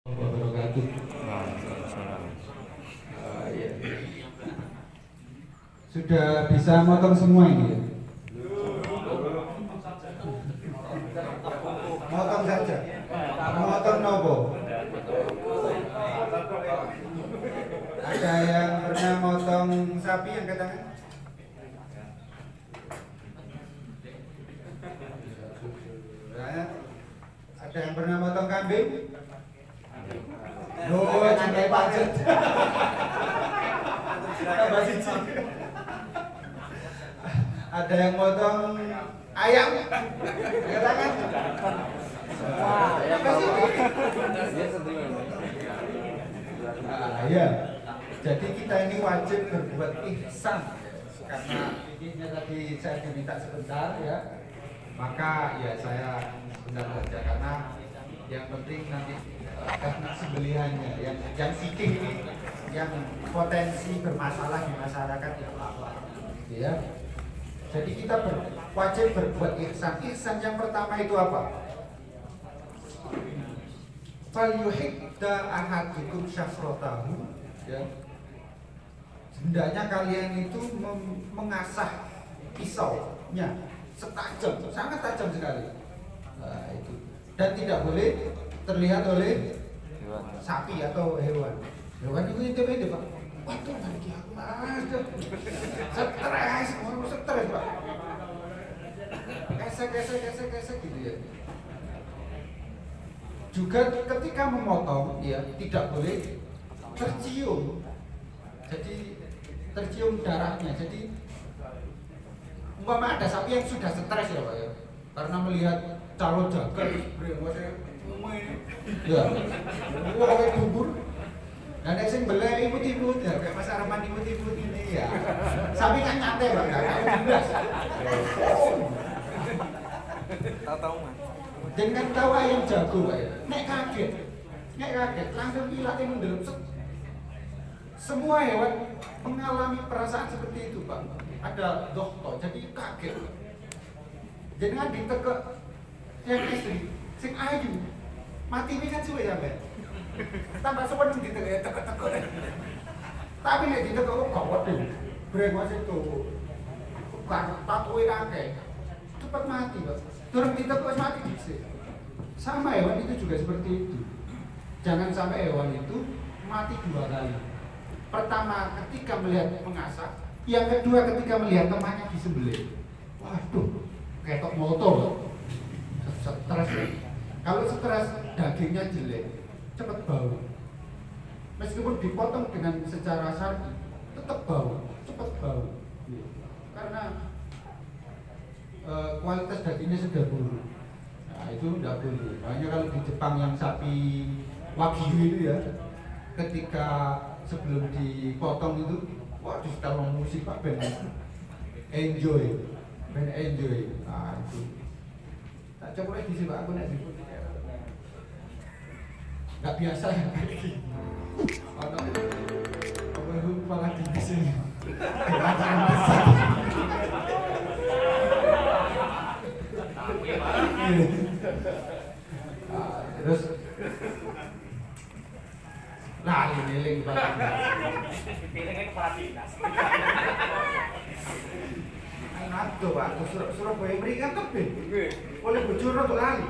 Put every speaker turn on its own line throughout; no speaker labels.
Wabarakatuh. Ya. Sudah bisa motong semua ini ya? Motong saja. Motong nopo. Ada yang pernah motong sapi yang katakan? Ada yang pernah motong kambing? Oh, cintai pajak. Tambah siji. Ada yang motong ayam? Katakan. Wah, tambah siji. Ya. Jadi kita ini wajib berbuat ihsan karena ini tadi saya diminta sebentar ya. Maka ya saya sebentar saja karena yang penting nanti teknik sembelihannya yang siking ini yang potensi bermasalah di masyarakat itu apa ya. Jadi kita wajib berbuat ihsan. Ihsan yang pertama itu apa? Fal yuhidda ahadukum syafrotahu ya. Hendaknya kalian itu mengasah pisaunya setajam, sangat tajam sekali. Nah, itu. Dan tidak boleh terlihat oleh sapi atau hewan. Hewan itu intip Pak. Waduh, lagi aku stres, mau stres Pak. Kesek gitu ya. Juga ketika memotong, ya tidak boleh tercium. Jadi tercium darahnya. Jadi umpama ada sapi yang sudah stres ya Pak ya, karena melihat calon jagal, ya, wah dubur, dan yang sing belai imut-imut ya, kayak Mas Arman imut-imut ini ya, sapi kan nyantai Pak, nggak jelas.
Tahu Mas.
Dan kan tahu ayam jago Pak ya, nek kaget, langsung ilatnya mendelep. Semua hewan mengalami perasaan seperti itu Pak. Ada dokter, jadi kaget. Jadi kan ditekek yang istri, sing ayu, mati ini kan suwe ya Mbak. Tambah sepenuh ditekek, tekek. Tapi nek ditekek kok gak waduh, brengos itu, tatuwe kakek, cepat mati Pak. Turun ditekek mati disik. Sama hewan itu juga seperti itu. Jangan sampai hewan itu mati dua kali. Pertama ketika melihat mengasah, yang kedua ketika melihat temannya disembelih. Waduh, ketok motor. Stres. Kalau stres dagingnya jelek, cepat bau. Meskipun dipotong dengan secara syar'i, tetap bau, cepat bau. Karena kualitas dagingnya sudah buruk. Nah, itu tidak boleh. Makanya kalau di Jepang yang sapi wagyu itu ya, ketika sebelum dipotong itu, wah di setel musik Pak ben enjoy. Nah itu. Tak coba di sini Pak, aku nek di nggak biasa ya kayak gini. Apa itu malah di sini. Keracunan besar. Terus nah ini Pak.
Pilihnya kepala dinas.
Aduh Pak, Surabaya mriki kan tebih. Oleh bojone untuk lali.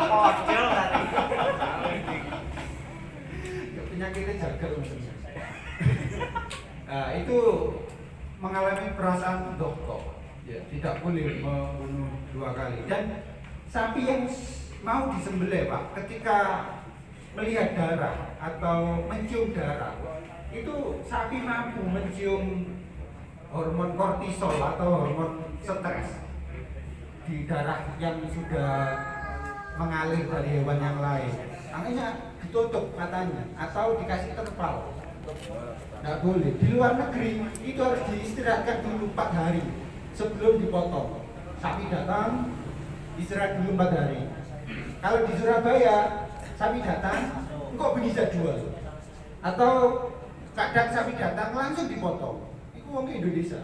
Pojol tadi.
Penyakitnya jagal maksudnya. Nah, itu mengalami perasaan dokter. Ya, tidak boleh membunuh dua kali. Dan sapi yang mau disembelih Pak, ketika melihat darah atau mencium darah, itu sapi mampu mencium hormon kortisol atau hormon stres di darah yang sudah mengalir dari hewan yang lain. Makanya ditutup matanya atau dikasih terpal. Nggak boleh. Di luar negeri itu harus diistirahatkan dulu 4 hari sebelum dipotong. Sapi datang, istirahat dulu 4 hari. Kalau di Surabaya sapi datang, kok bisa jual? Atau kadang sapi datang langsung dipotong. Itu wong Indonesia.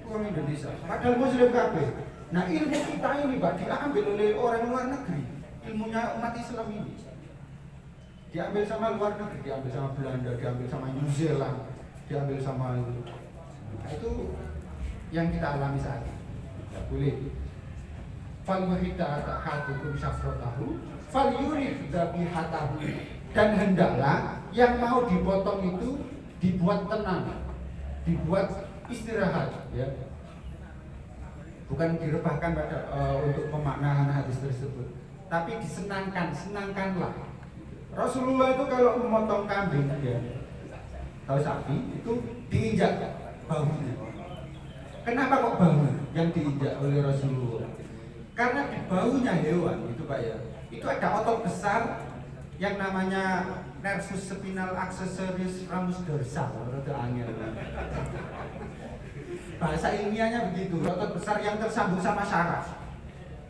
Orang Indonesia. Padahal Muslim kabeh. Nah ilmu kita ini Pak diambil oleh orang luar negeri. ilmunya umat Islam ini. Diambil sama luar negeri, diambil sama Belanda, diambil sama New Zealand, diambil sama itu. Nah, itu yang kita alami saat ini. Tidak boleh. Fal wahida hatukum syafrotahu, fal yurif dabihatahu. Dan hendaklah yang mau dipotong itu dibuat tenang, dibuat istirahat, ya. Bukan direbahkan pada untuk pemaknaan hadis tersebut, tapi disenangkan, senangkanlah. Rasulullah itu kalau memotong kambing, ya, atau sapi itu diinjak bahunya. Kenapa kok bahu yang diinjak oleh Rasulullah? Karena di bahunya hewan itu Pak ya, itu ada otot besar yang namanya nervus spinal accessoris ramus dorsal, rada angel. Bahasa ilmiahnya begitu, otot besar yang tersambung sama syaraf,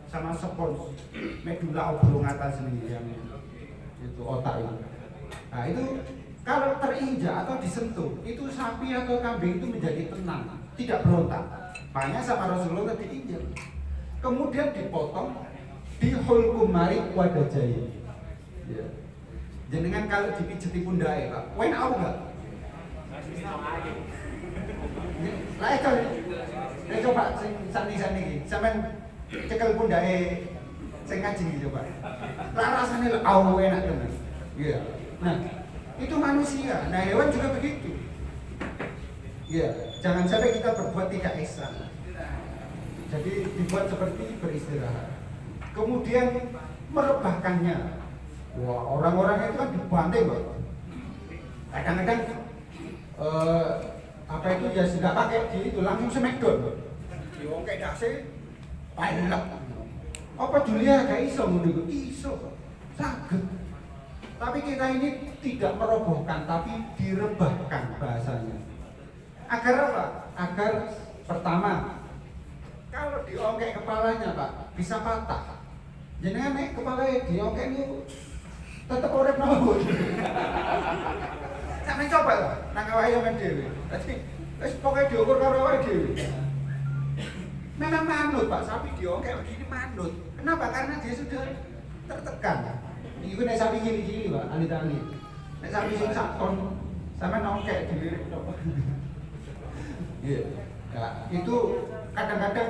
sama spons, medula oblongata sendiri yang itu otak itu. Nah itu kalau terinjak atau disentuh, itu sapi atau kambing itu menjadi tenang, tidak berontak. Makanya sama Rasulullah diinjak, kemudian dipotong di hulkum marik wadajai. Ya. Jenengan kalau dipijeti pundake Pak, enak apa enggak? Lah itu coba sing sani-sani iki, sampean cekel pundake sing ngaji iki coba. Lah rasane lho enak tenan. Iya. Nah, itu manusia. Nah, hewan juga begitu. Iya, jangan sampai kita berbuat tidak ihsan. Jadi dibuat seperti beristirahat. Kemudian merebahkannya. Wah, orang-orang itu kan dibanting, Pak. Kadang-kadang apa itu ya sudah pakai di itu langsung smackdown. Diongkek dase, pailek. Apa Julia gak iso ngono iso. Saged. Tapi kita ini tidak merobohkan, tapi direbahkan bahasanya. Agar apa? Agar pertama, kalau diongkek kepalanya Pak, bisa patah. Jenengan nek kepalanya diongkek itu tetap urip nopo. Sampe coba lah, nang awake dhewe. Dadi wis pokoke diukur karo awake dhewe. Memang manut Pak, sapi diongkek begini manut. Kenapa? Karena dia sudah tertekan. Iki nek sapi gini Pak, alih-alih. Nek sapi sing sak ton sampe nongkek dilirik tok. Iya. Nah, itu kadang-kadang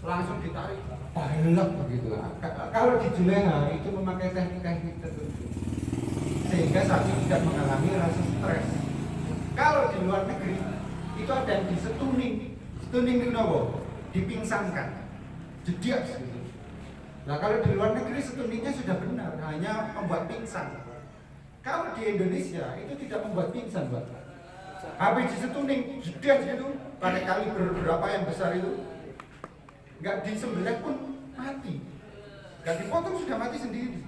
langsung ditarik balok begitu. Kalau di Juleha itu memakai teknik-teknik tertentu sehingga sapi tidak mengalami rasa stres. Kalau di luar negeri itu ada yang disetuning. Setuning itu apa? Dipingsankan, jediak gitu. Nah kalau di luar negeri setuningnya sudah benar, hanya membuat pingsan. Kalau di Indonesia itu tidak membuat pingsan, Pak. Habis disetuning, jediak gitu, pada kali berapa yang besar itu, nggak disembelih pun mati, nggak dipotong sudah mati sendiri.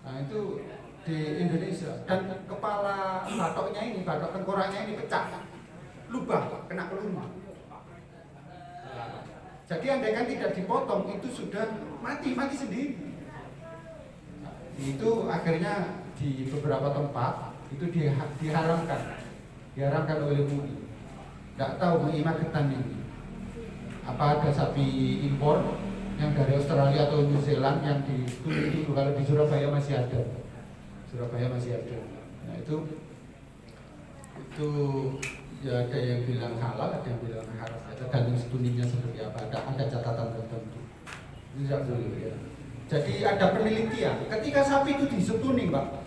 Nah itu di Indonesia, dan kepala batoknya ini, batok tengkoraknya ini pecah, lubang, kena peluru. Jadi andaikan tidak dipotong itu sudah mati sendiri. Itu akhirnya di beberapa tempat itu diharamkan oleh MUI. Nggak tahu MUI Magetan ini. Apa ada sapi impor yang dari Australia atau New Zealand yang ditulis itu, kalau di Surabaya masih ada. Nah itu ya ada yang bilang halal, ada yang bilang haram, tergantung setuningnya seperti apa, ada catatan tertentu. Itu tidak boleh ya. Jadi ada penelitian, ketika sapi itu disetuning Pak,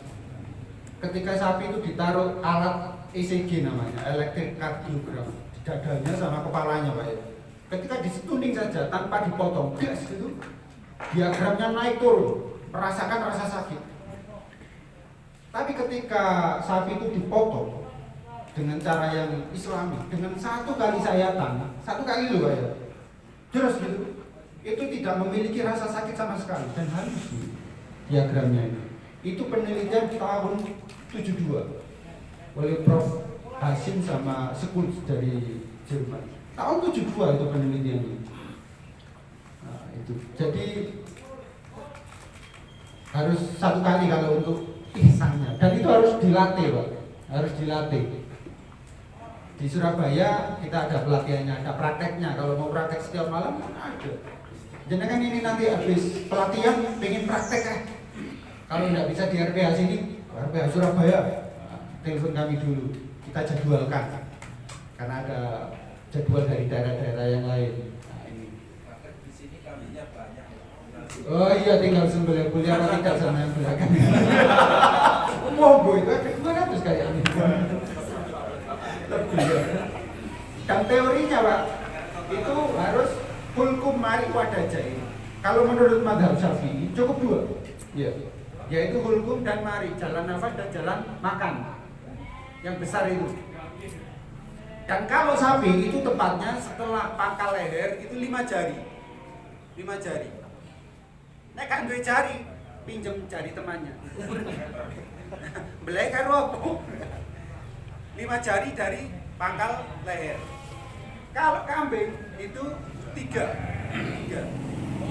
ketika sapi itu ditaruh alat ECG namanya, elektrokardiogram, di dadanya sama kepalanya Pak ya. Ketika disetuning saja tanpa dipotong, gas gitu, diagramnya naik turun, merasakan rasa sakit. Tapi ketika sapi itu dipotong dengan cara yang Islami, dengan satu kali sayatan, satu kali loh ya, terus gitu, itu tidak memiliki rasa sakit sama sekali dan halus diagramnya ini. Itu penelitian tahun 72 oleh Prof. Hasim sama Schulz dari Jerman. Tahun 72 itu penelitiannya. Nah, itu. Jadi harus satu kali kalau untuk ihsannya, dan itu harus dilatih Pak, harus dilatih. Di Surabaya kita ada pelatihannya, ada prakteknya. Kalau mau praktek setiap malam kan ada. Jenengan ini nanti habis pelatihan pengen praktek kan? Kalau nggak bisa di RPH sini, RPH Surabaya, telepon kami dulu, kita jadwalkan. Karena ada jadwal dari daerah-daerah yang lain. Nah, ini.
Di sini kambingnya banyak.
Oh iya, tinggal sembelih apa tidak sama yang belakang. Monggo itu ada 200 kayaknya. Lebih ya. Dan teorinya Pak, itu harus hulkum mari wadajai. Kalau menurut mazhab Syafi'i cukup 2. Iya. Yaitu hulkum dan mari, jalan nafas dan jalan makan. Yang besar itu. Dan kalau sapi itu tepatnya setelah pangkal leher itu 5 jari. 5 jari. Nek kan 2 jari, pinjem jari temannya. Belai karo apa? 5 jari dari pangkal leher. Kalau kambing itu 3.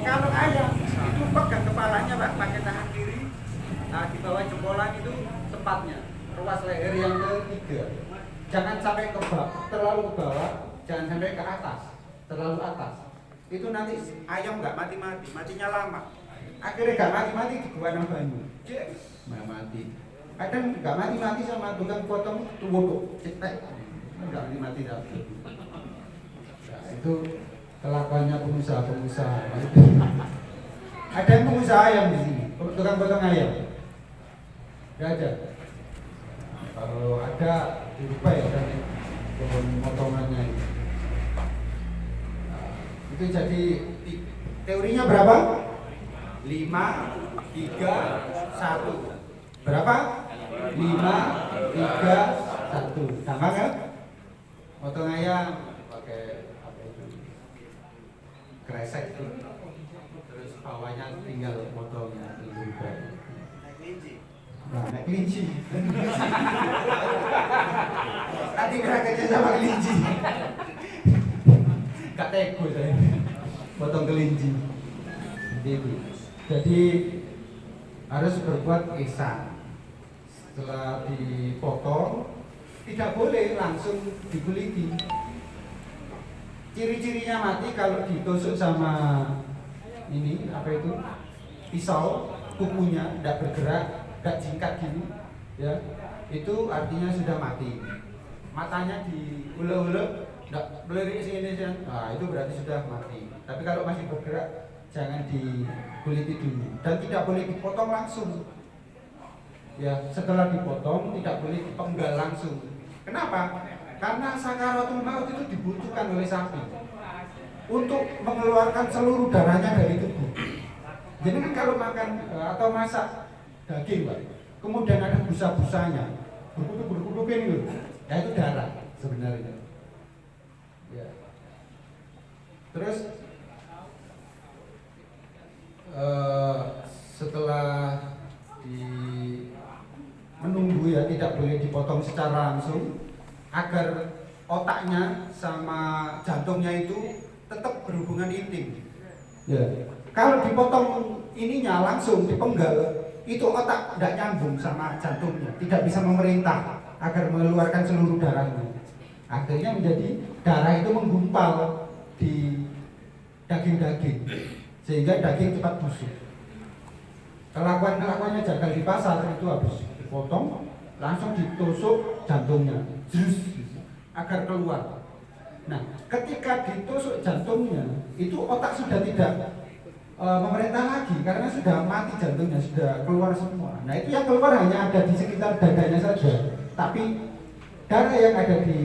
Kalau ayam itu pegang kepalanya Pak, pakai tangan kiri. Nah, di bawah jempolan itu tepatnya ruas leher yang ketiga. Jangan sampai ke bawah, terlalu ke bawah, jangan sampai ke atas, terlalu atas. Itu nanti ayam nggak mati-mati, matinya lama. Akhirnya nggak mati-mati di gua nang banyu. Nggak mati. Kadang nggak mati-mati sama tukang potong tuwuk, cetek. Nggak mati-mati dah. Nah, itu kelakuannya pengusaha-pengusaha. Ada yang pengusaha ayam di sini, tukang potong ayam. Nggak ada. Kalau ada dirubah ya kan potongannya itu. Nah, itu jadi teorinya berapa? 5, 3, 1. Berapa? 5, 3, 1. Gampang kan? Potong ayam pakai apa itu? Kresek itu. Terus bawahnya tinggal potongnya dirubah. Nah, naik kelinci. Tadi kerja sama kelinci. Gak teko saya. Potong kelinci. Gitu. Jadi harus berbuat ihsan. Setelah dipotong, tidak boleh langsung dikuliti. Ciri-cirinya mati kalau ditusuk sama ini apa itu? Pisau, kukunya tidak bergerak. Gak jingkat gini, ya itu artinya sudah mati. Matanya diulek-ulek, gak melirik sini, nah itu berarti sudah mati. Tapi kalau masih bergerak, jangan dikuliti dulu dan tidak boleh dipotong langsung. Ya setelah dipotong tidak boleh dipenggal langsung. Kenapa? Karena sakaratul maut itu dibutuhkan oleh sapi untuk mengeluarkan seluruh darahnya dari tubuh. Jadi kan kalau makan atau masak daging Pak, kemudian ada busa-busanya, berkutuk ini loh, ya itu darah sebenarnya. Ya. Terus setelah menunggu ya tidak boleh dipotong secara langsung agar otaknya sama jantungnya itu tetap berhubungan intim. Ya. Kalau dipotong ininya langsung dipenggal, itu otak tidak nyambung sama jantungnya, tidak bisa memerintah agar mengeluarkan seluruh darahnya. Akhirnya menjadi darah itu menggumpal di daging-daging sehingga daging cepat busuk. Kelakuannya jagal di pasar itu habis dipotong langsung ditusuk jantungnya, agar keluar. Nah, ketika ditusuk jantungnya, itu otak sudah tidak memerintah lagi karena sudah mati jantungnya, sudah keluar semua. Nah itu yang keluar hanya ada di sekitar dadanya saja, tapi darah yang ada di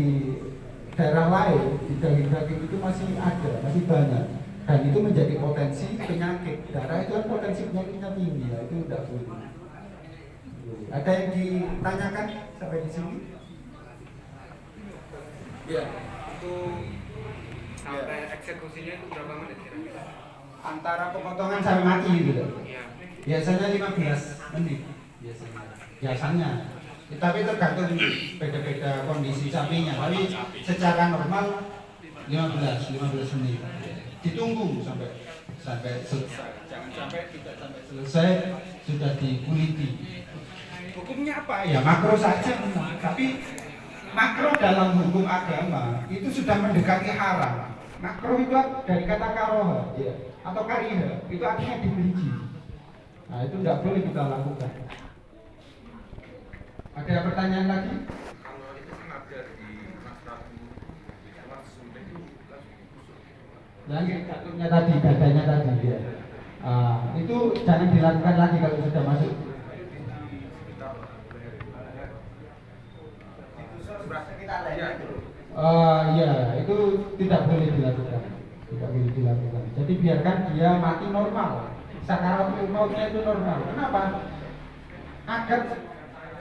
daerah lain, di daging-daging itu masih ada, masih banyak, dan itu menjadi potensi penyakit. Darah itu kan potensi penyakitnya tinggi, ya, itu tidak boleh. Ada yang ditanyakan sampai di sini? Ya, itu
sampai eksekusinya itu berapa menit kira-kira?
Antara pemotongan sampai mati gitu.
Iya.
Biasanya 15 menit biasanya. Tapi tergantung beda-beda kondisi sapinya. Tapi secara normal 15 menit. Ditunggu sampai selesai. Jangan sampai tidak sampai selesai sudah dikuliti. Hukumnya apa? Ya makro saja. Tapi makro dalam hukum agama itu sudah mendekati haram. Makro itu dari kata karoha. Ya. atau kariha, itu artinya dibenci. Nah itu tidak boleh kita lakukan. Ada pertanyaan lagi?
Kalau itu sengaja di Mas Prabu langsung itu
Yang jatuhnya tadi, dadanya tadi ya. Itu jangan dilakukan lagi kalau sudah masuk. Ya, itu tidak boleh dilakukan. Tidak boleh dilakukan. Jadi biarkan dia mati normal. Sakaratul mautnya itu normal. Kenapa? Agar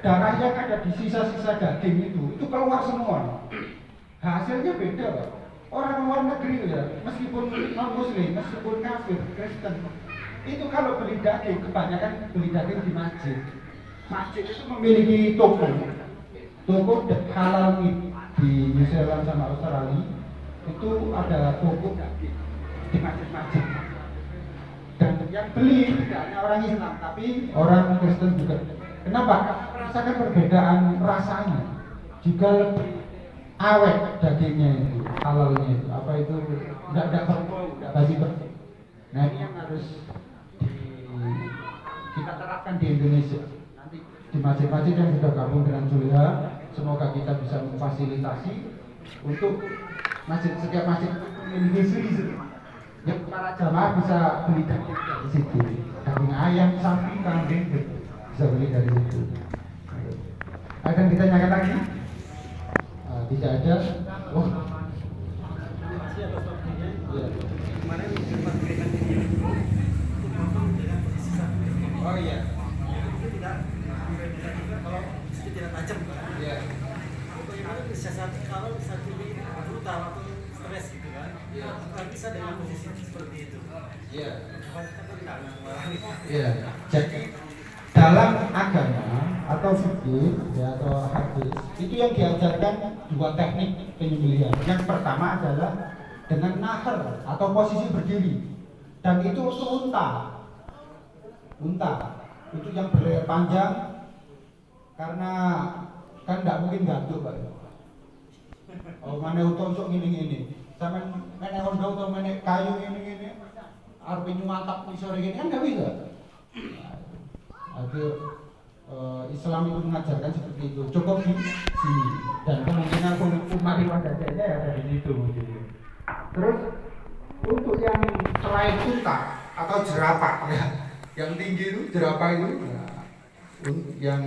darah yang ada di sisa-sisa daging itu keluar semua. Hasilnya beda, Pak. Orang luar negeri ya, meskipun non muslim, meskipun kafir, Kristen, itu kalau beli daging, kebanyakan beli daging di masjid. Masjid itu memiliki toko halal meat di New Zealand sama Australia. Itu ada toko di masjid-masjid. Dan yang beli tidak hanya orang Islam, tapi orang Kristen juga. Kenapa? Merasakan perbedaan rasanya. Juga lebih awet dagingnya itu, halalnya itu. Apa itu? Tidak basi. Nah ini yang harus kita terapkan di Indonesia. Nanti di masjid-masjid yang sudah gabung dengan Julia, semoga kita bisa memfasilitasi untuk setiap masjid memiliki sendiri. Yang para jamaah bisa beli daging dari situ, daging ayam, sapi, kambing, bisa beli dari situ. Akan kita tanyakan lagi? Tidak ada. Oh. Ya.
Kemarin Jumat berikan video itu potong dengan posisi satu.
Oh iya.
Itu tidak juga kalau itu tidak tajam kan?
Iya.
Bagaimana bisa kalau satu ini brutal atau stres gitu kan?
Iya.
Apakah bisa dengan posisi seperti itu?
Iya.
Tidak.
Iya. Jadi dalam agama atau fikih ya, atau hadis itu yang diajarkan dua teknik penyembelihan. Yang pertama adalah dengan nahar atau posisi berdiri, dan itu untuk unta itu yang berleher panjang, karena kan tidak mungkin gantung, Pak. Oh mana untuk ini sama mana ondo atau mana kayu ini arep nyumatap isore gini kan nggak bisa. Islam itu mengajarkan seperti itu. Cukup di sini, dan kemungkinan kumari wadahnya ya dari situ. Terus untuk yang selain unta atau jerapah ya, yang tinggi itu jerapah itu, yang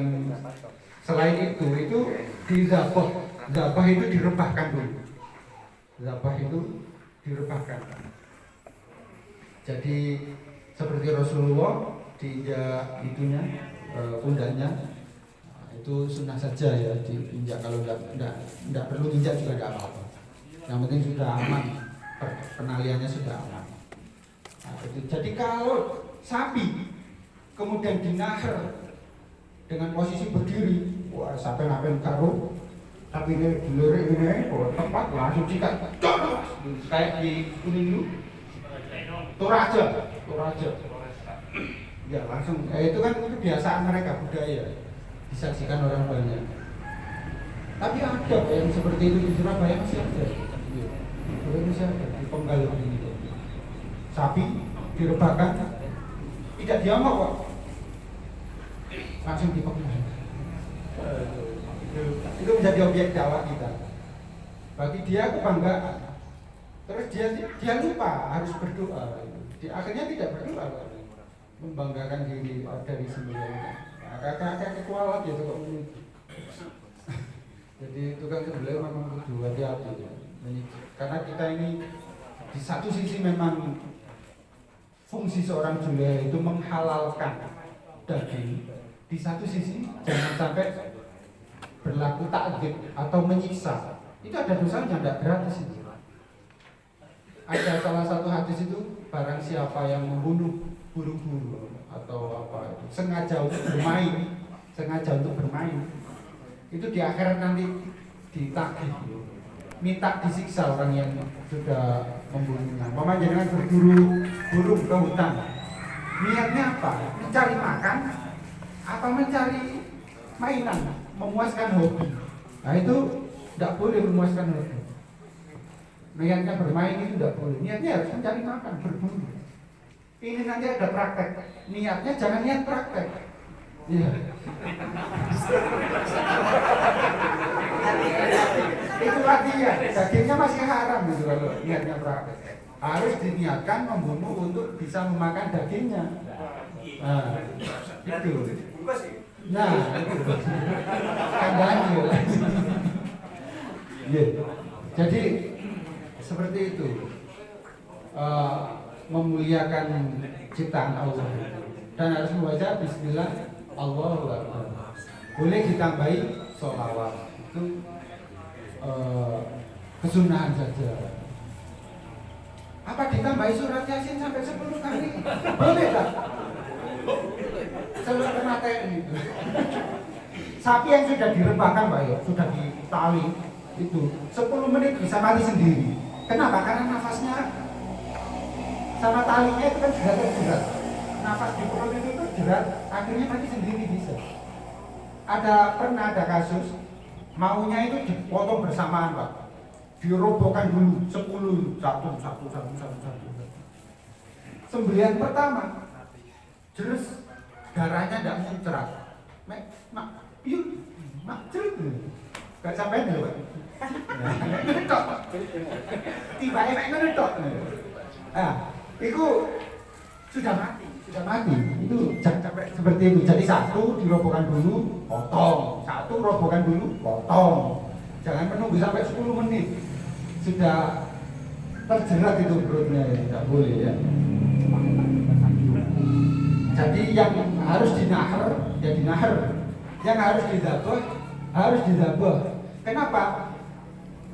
selain itu di zabah itu direbahkan dulu. Zabah itu direbahkan. Jadi seperti Rasulullah diinjak itunya, pundaknya, itu sunnah saja ya, diinjak. Kalau tidak perlu injak juga tidak apa-apa. Yang penting sudah aman, penaliannya sudah aman. Nah, itu. Jadi kalau sapi kemudian dinahar dengan posisi berdiri, wah sampai napen karo, tapi ini dilirik ini, tempat langsung sikat, kayak di Kuningan, Toraja. Ya langsung, itu kan kebiasaan mereka, budaya, disaksikan orang banyak. Tapi ada yang seperti itu di Surabaya masih ada. Indonesia di Penggal ini, sapi direbahkan, tidak diamak kok, langsung dipenggal. Itu menjadi objek dakwah kita. Bagi dia kebanggaan. Terus dia lupa harus berdoa. Akhirnya tidak berdoa. Membanggakan diri dari sembelihan. Kakak kekualat ya kok ini. Jadi tukang sembelih memang kudu hati-hati. Karena kita ini di satu sisi memang fungsi seorang julia itu menghalalkan daging. Di satu sisi jangan sampai berlaku ta'dzib atau menyiksa. Itu ada dosanya, tidak gratis itu. Ada salah satu hadis itu, barang siapa yang membunuh buru-buru atau apa itu sengaja untuk bermain, itu di akhirat nanti ditagih, minta disiksa orang yang sudah membunuhnya. Paman jangan berburu burung ke hutan, niatnya apa? Mencari makan apa mencari mainan, memuaskan hobi. Nah itu tidak boleh memuaskan hobi. Niatnya bermain itu tidak boleh, niatnya harus mencari makan, berburu. ini nanti ada praktek. Niatnya jangan niat praktek. Iya. Itu latihan. Dagingnya masih haram gitu kalau niatnya praktek. Harus diniatkan membunuh untuk bisa memakan dagingnya. Nah, itu. Nah, kandang ya. Jadi seperti itu. Memuliakan ciptaan Allah dan harus membaca Bismillah Allahu Akbar. Boleh ditambahi sholawat itu kesunahan saja. Apa ditambahi surat Yasin sampai 10 kali? Boleh tak? Selalu kematian itu. Sapi yang sudah direbahkan Pak ya, sudah ditali itu 10 menit bisa mati sendiri. Kenapa? Karena nafasnya sama talinya itu kan sudah terjerat. Nafas di perut itu terjerat, akhirnya mati sendiri bisa. Pernah ada kasus maunya itu dipotong bersamaan Pak. Dirobohkan dulu 10 satu. Sembelihan pertama terus darahnya tidak muncrat. Mak cerit gak sampai dulu Pak. Ngetok. Tiba-tiba ngetok. Itu sudah mati. Itu jangan sampai seperti itu. Jadi satu dirobohkan dulu, potong. Satu robohkan dulu, potong. Jangan menunggu sampai 10 menit. Sudah terjerat itu perutnya, tidak boleh ya. Jadi yang harus dinahar, ya dinahar. Yang harus didabah. Kenapa?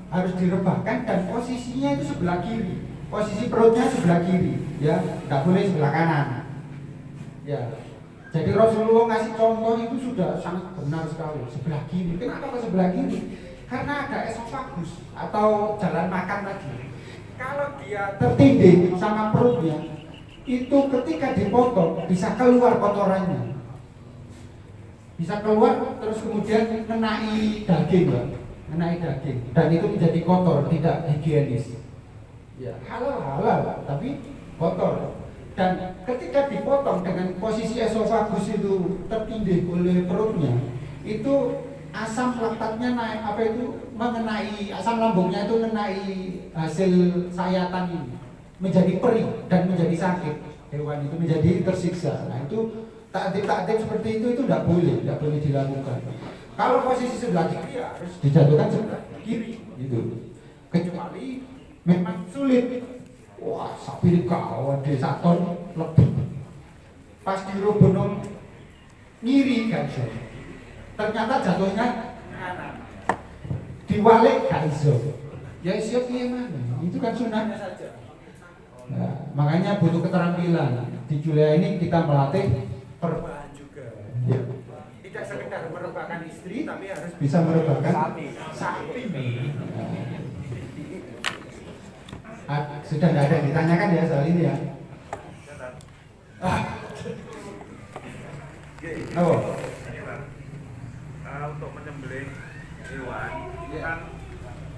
Harus direbahkan dan posisinya itu sebelah kiri. Posisi perutnya sebelah kiri, ya, nggak boleh sebelah kanan. Ya, jadi Rasulullah ngasih contoh itu sudah sangat benar sekali. Sebelah kiri. Kenapa ke sebelah kiri? Karena ada esofagus atau jalan makan tadi. Kalau dia tertindih sama perutnya, itu ketika dipotong bisa keluar kotorannya. Bisa keluar terus kemudian mengenai daging, Pak. Mengenai daging. Dan itu menjadi kotor, tidak higienis. Ya, halal, tapi kotor. Dan ketika dipotong dengan posisi esofagus itu tertindih oleh perutnya, itu asam laktatnya naik, mengenai asam lambungnya itu mengenai hasil sayatan ini, menjadi perih dan menjadi sakit. Hewan itu menjadi tersiksa. Nah itu takdir seperti itu tidak boleh dilakukan. Kalau posisi sebelah kiri harus dijatuhkan sebelah kiri, gitu. Kecuali memang sulit. Wah, sapi kawan di 1 ton lebih. Pas diroboh ngiri kan, ternyata jatuhnya diwalik gak iso. Ya siap gimana? Itu kan sunahnya saja. Nah, makanya butuh keterampilan. Di Julia ini kita melatih perubahan juga. Ya. Tidak sekedar merebahkan istri, tapi harus bisa merebahkan sapi. Sudah tidak ada yang ditanyakan ya soal ini ya.
Untuk menyembelih hewan kan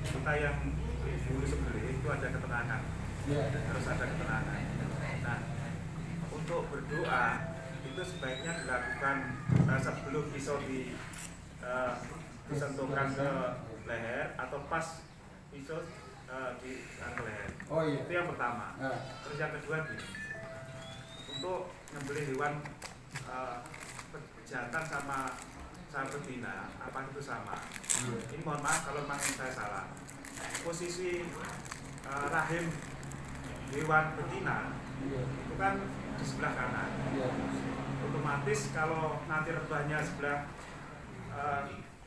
kita yang dulu sembelih itu ada ketenangan, harus ada ketenangan. Nah, untuk berdoa itu sebaiknya dilakukan sebelum pisau disentuhkan ke leher atau pas pisau di leher.
Oh iya.
Itu yang pertama. Terus yang kedua gini, untuk menyembelih hewan jantan sama betina, apa itu sama? Ini mohon maaf kalau memang saya salah. Posisi rahim hewan betina itu kan di sebelah kanan. Otomatis kalau nanti rebahnya sebelah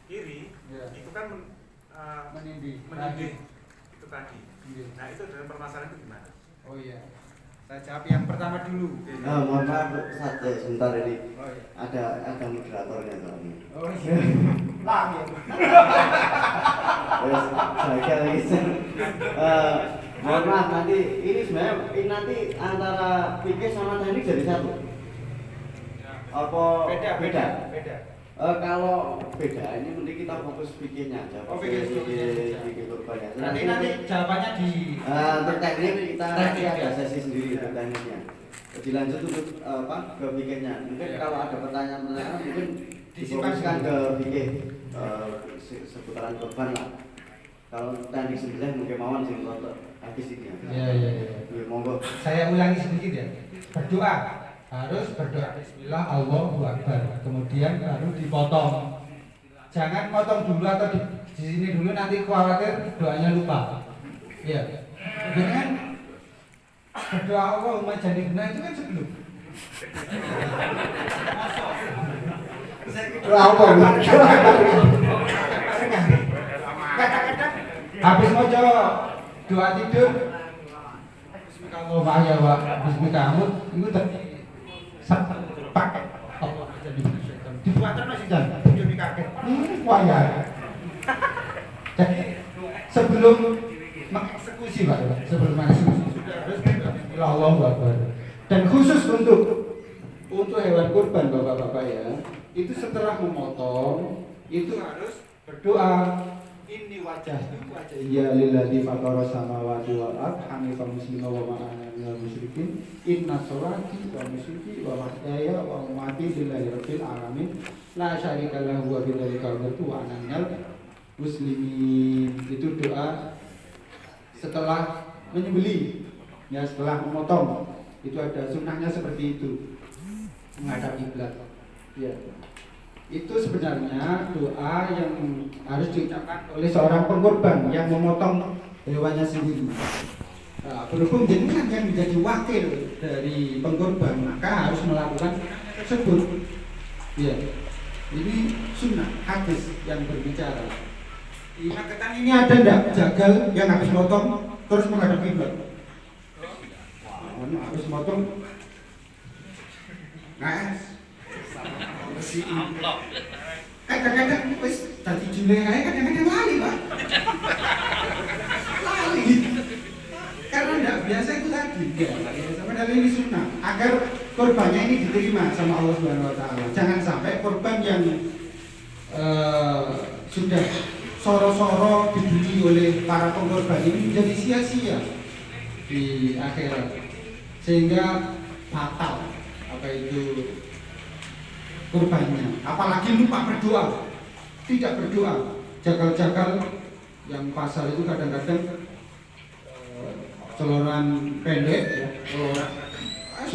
kiri, itu kan menindih itu tadi. Nah itu dalam permasalahan itu gimana? Oh iya, saya jawab yang pertama dulu.
Mohon maaf saja sebentar ini.
Oh, iya.
Ada moderatornya soalnya.
Oh iya. Lagi.
Terus saya lagi. Mohon maaf nanti ini sebenarnya nanti antara fikih sama teknik jadi satu. Apa beda? Kalau beda ini mending kita fokus fikihnya aja.
Oh, fikih
kurbannya.
Nanti jawabannya di
untuk teknik kita nanti ada
ya.
sesi sendiri untuk tekniknya. dilanjut untuk ke bikinnya. Mungkin kalau ada pertanyaan-pertanyaan mungkin
Disimpan
difokuskan ke bikin seputaran korban lah. Kalau teknik sembelih mungkin mawon sing rontok habis ini.
Iya.
Ya, monggo.
Saya ulangi sedikit ya. Berdoa harus berdoa Bismillah Allahu Akbar. Kemudian baru dipotong. Jangan potong dulu atau di sini dulu nanti khawatir doanya lupa. Iya. Dengan berdoa Allahumma jannibna itu kan sebelum. Doa Allah. Kadang-kadang habis mau doa tidur kalau bahaya wa bismikahmud itu pakai dibuat masih jangan tidur di kaget waya. Jadi sebelum mengeksekusi Pak, sebelum mengeksekusi sudah harus Allahu Akbar. Dan khusus untuk hewan kurban Bapak-bapak ya, itu setelah memotong itu harus berdoa. Ini wajahnya ya lillazi fatara samawati wal ardh hanifan musliman wa ma ana minal musyrikin inna sholati wa nusuki wa mahyaya wa mamati lillahi rabbil alamin la syarika lahu wa bidzalika umirtu wa ana minal muslimin. Itu doa setelah menyembelih ya, setelah memotong itu ada sunnahnya seperti itu, menghadap kiblat ya. Itu sebenarnya doa yang harus diucapkan oleh seorang pengorban yang memotong hewannya sendiri. Nah, berhubung jenengan yang menjadi wakil dari pengorban, maka harus melakukan tersebut. Ya, ini sunnah hadis yang berbicara. Di Magetan ini ada ndak jagal yang habis motong terus menghadap kiblat? Habis motong, si amplop. Kadang-kadang wis dadi julehe kadang-kadang lali, Pak. Lali. Karena enggak biasa itu tadi. Ya, padahal ini sunnah agar korbannya ini diterima sama Allah Subhanahu wa taala. Jangan sampai korban yang sudah soro-soro dibeli oleh para pengorban ini menjadi sia-sia di akhirat. Sehingga fatal apa itu kurbannya, apalagi lupa berdoa, tidak berdoa. Jagal-jagal yang pasar itu kadang-kadang celoran pendek, ya, celoran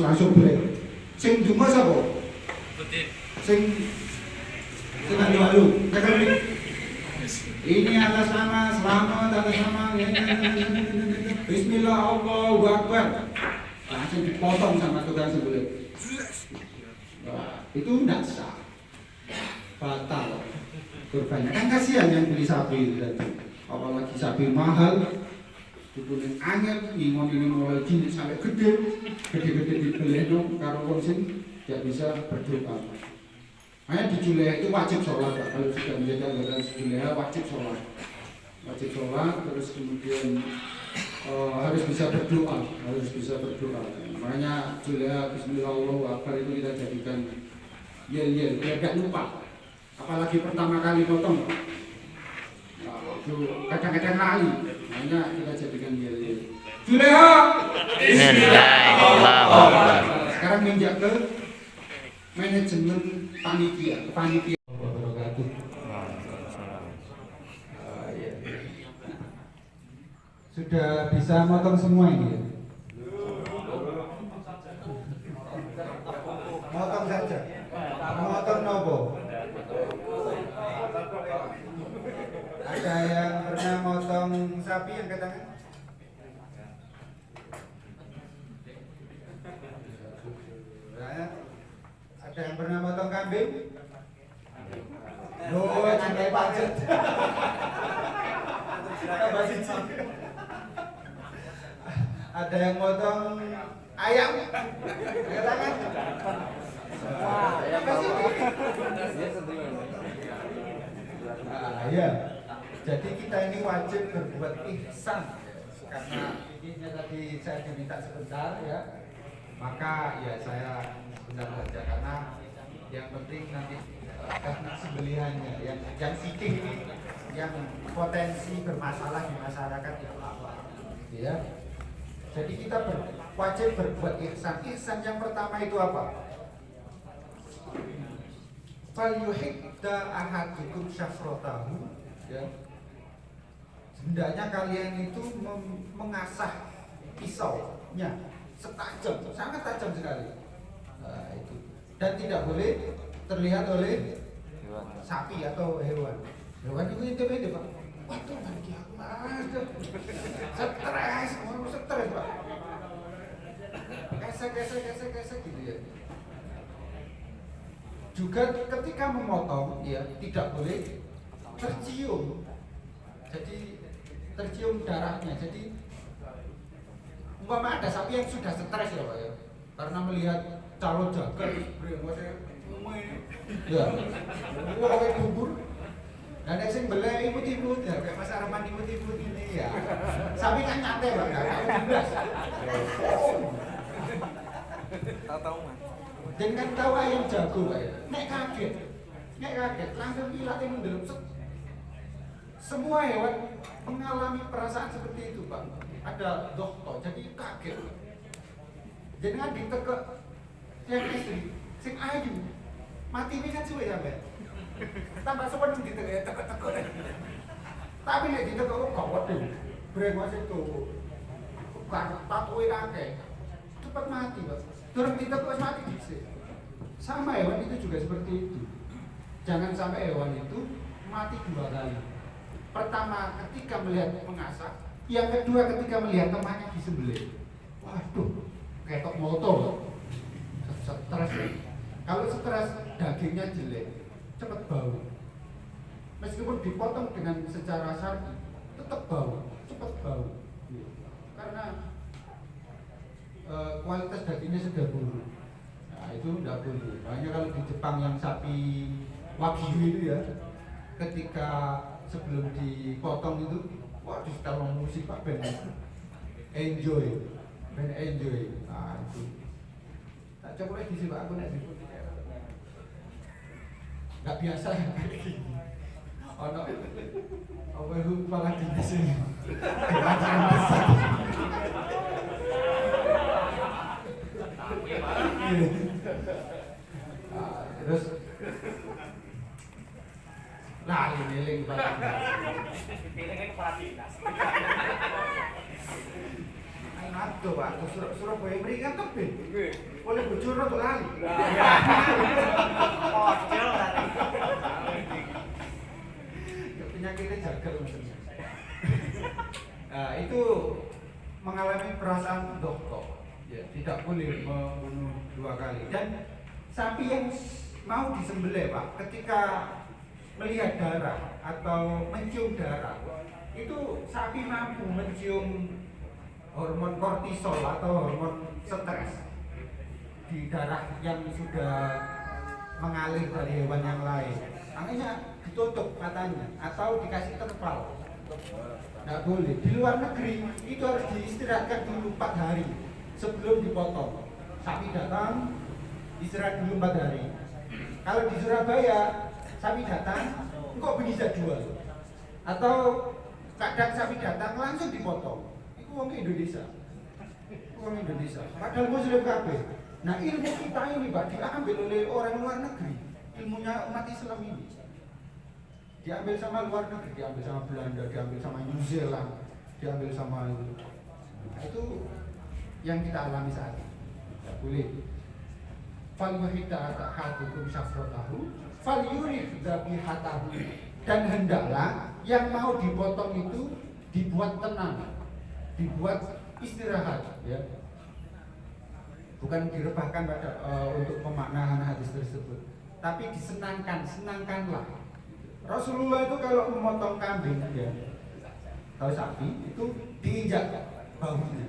langsung break. Sing dungo sapa? Sing doa lu, ini atas nama selamat atas nama Bismillah Allahu Akbar. Langsung dipotong sama tukang sembelih. Itu tidak sah, fatal kurbannya. Kan kasihan yang beli sapi tadi, apalagi sapi mahal, dibeli angin, ingon ini mulai cilik sampai gede dibeli dong, karo wong sing tidak bisa berdoa. Makanya di Juleha itu wajib sholat, Pak. Kalau sudah menjadi anggota Juleha wajib sholat, terus kemudian harus bisa berdoa, Makanya Juleha Bismillahirrahmanirrahim itu kita jadikan yel biar gak lupa. Apalagi pertama kali potong, itu kadang-kadang lali, makanya kita jadikan yel. Juleha. Bismillahirrahmanirrahim. Sekarang menjak ke manajemen panitia. Sudah bisa motong semua ini ya? Motong saja. Motong nopo. Ada yang pernah motong sapi yang katakan? Ada yang pernah motong kambing? Loh, santai pacet. Ada yang motong ayam? Katakan? Ya. Jadi kita ini wajib berbuat ihsan karena ini tadi saya diminta sebentar ya. Maka ya saya sebentar saja karena yang penting nanti teknik sembelihannya yang siking ini yang potensi bermasalah di masyarakat itu apa ya. Jadi kita wajib berbuat ihsan. Ihsan yang pertama itu apa? Falyuhidda ahadukum syafrotahu, ya. Hendaknya kalian itu mengasah pisaunya setajam, sangat tajam sekali. Nah, itu. Dan tidak boleh terlihat oleh sapi atau hewan. Hewan itu intip-intip, Pak. Waduh, lagi aku stres, orang stres, Pak. Gesek gitu ya. Juga ketika memotong, ya tidak boleh tercium. Jadi tercium darahnya. Jadi umpama ada sapi yang sudah stres ya Pak ya, karena melihat calon jagal, ya, wah kayak bubur. Dan yang sing belai imut-imut ya, kayak Mas Arman imut-imut ini ya. Sapi kan nyantai Pak, nggak tahu jelas.
Tahu Mas.
Dan kan tahu ayam jago Pak ya, nek kaget, langsung ilatnya mendelep. Semua hewan mengalami perasaan seperti itu Pak. Ada dokter, jadi kaget. Jadi kan ditekek yang istri, sing ayu, mati ini kan suwe sampai. Tambah sepenuh ditekek, tekek. Tapi nek ditekek kok gak waduh, brewas itu, tatue kakek, cepat mati Pak. Durung ditekek mati dhisik. Sama hewan itu juga seperti itu. Jangan sampai hewan itu mati 2 kali. Pertama ketika melihat mengasah, yang kedua ketika melihat temannya disembelih. Waduh, ketok motor. Stres. Kalau stres dagingnya jelek, cepat bau. Meskipun dipotong dengan secara syar'i, tetap bau, cepat bau. Karena kualitas dagingnya sudah buruk. Nah, itu tidak boleh. Makanya kalau di Jepang yang sapi wagyu itu ya, ketika sebelum dipotong itu, wah di setel musik Pak ben enjoy. Nah itu. Tak coba di sini Pak, aku nek disebut nggak biasa ya kayak gini. Ono apa itu kepala dinas ini. Kelajaran besar. Terus lali neling Pak.
Pilihnya kepala dinas.
Aduh Pak, Surabaya mriki kan tebih. Oleh bojone untuk lali.
Pojol lari.
Penyakitnya jagal maksudnya. Nah, itu mengalami perasaan dokter. Ya, tidak boleh membunuh 2 kali. Dan sapi yang mau disembelih Pak, ketika melihat darah atau mencium darah, itu sapi mampu mencium hormon kortisol atau hormon stres di darah yang sudah mengalir dari hewan yang lain. Makanya ditutup matanya atau dikasih terpal. Nggak boleh. Di luar negeri itu harus diistirahatkan dulu 4 hari sebelum dipotong. Sapi datang, istirahat dulu 4 hari. Kalau di Surabaya, sapi datang, kok bisa jual? Atau kadang sapi datang langsung dipotong. Itu wong Indonesia. Wong Indonesia. Padahal Muslim kabeh. Nah, ilmu kita ini Pak diambil oleh orang luar negeri. Ilmunya umat Islam ini diambil sama luar negeri, diambil sama Belanda, diambil sama New Zealand, diambil sama itu. Nah, itu yang kita alami saat ini. Tidak boleh. Falyuhidda ahadukum syafrotahu falyurih dzabihatahu. Dan hendaklah yang mau dipotong itu dibuat tenang, dibuat istirahat, ya. Bukan direbahkan pada untuk pemaknaan hadis tersebut, tapi senangkanlah. Rasulullah itu kalau memotong kambing ya, atau sapi itu diinjak bahunya.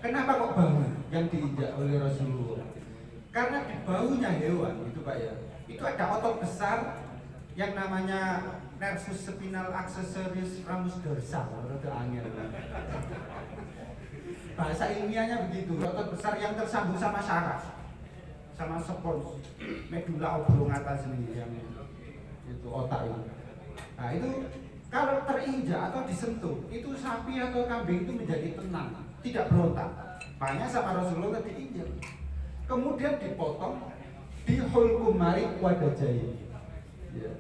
Kenapa kok bahu yang diinjak oleh Rasulullah? Karena di bahunya hewan itu Pak ya, itu ada otot besar yang namanya nervus spinal accessoris ramus dorsal, rada angel. Bahasa ilmiahnya begitu, otot besar yang tersambung sama syaraf, sama spons, medula oblongata sendiri yang itu otak itu. Nah itu kalau terinjak atau disentuh, itu sapi atau kambing itu menjadi tenang. tidak berontak. Makanya sama Rasulullah diinjak. Kemudian dipotong di hulkum mari wadajai. Ya.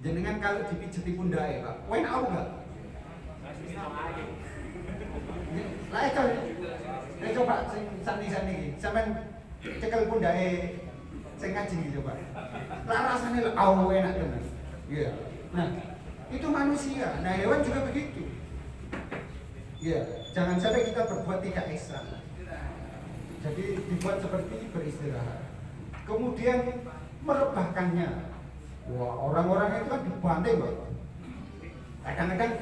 Jenengan kalau dipijeti pundake, Pak, enak apa enggak? Lah coba sing sani-sani iki, sampean cekel pundake sing ngaji iki coba. Lah rasane enak tenan. Iya. Nah, itu manusia. Nah, hewan juga begitu. Iya, jangan sampai kita berbuat tidak ihsan. Jadi dibuat seperti beristirahat. Kemudian merebahkannya. Wah, orang-orang itu kan dibanting, Pak. Kadang-kadang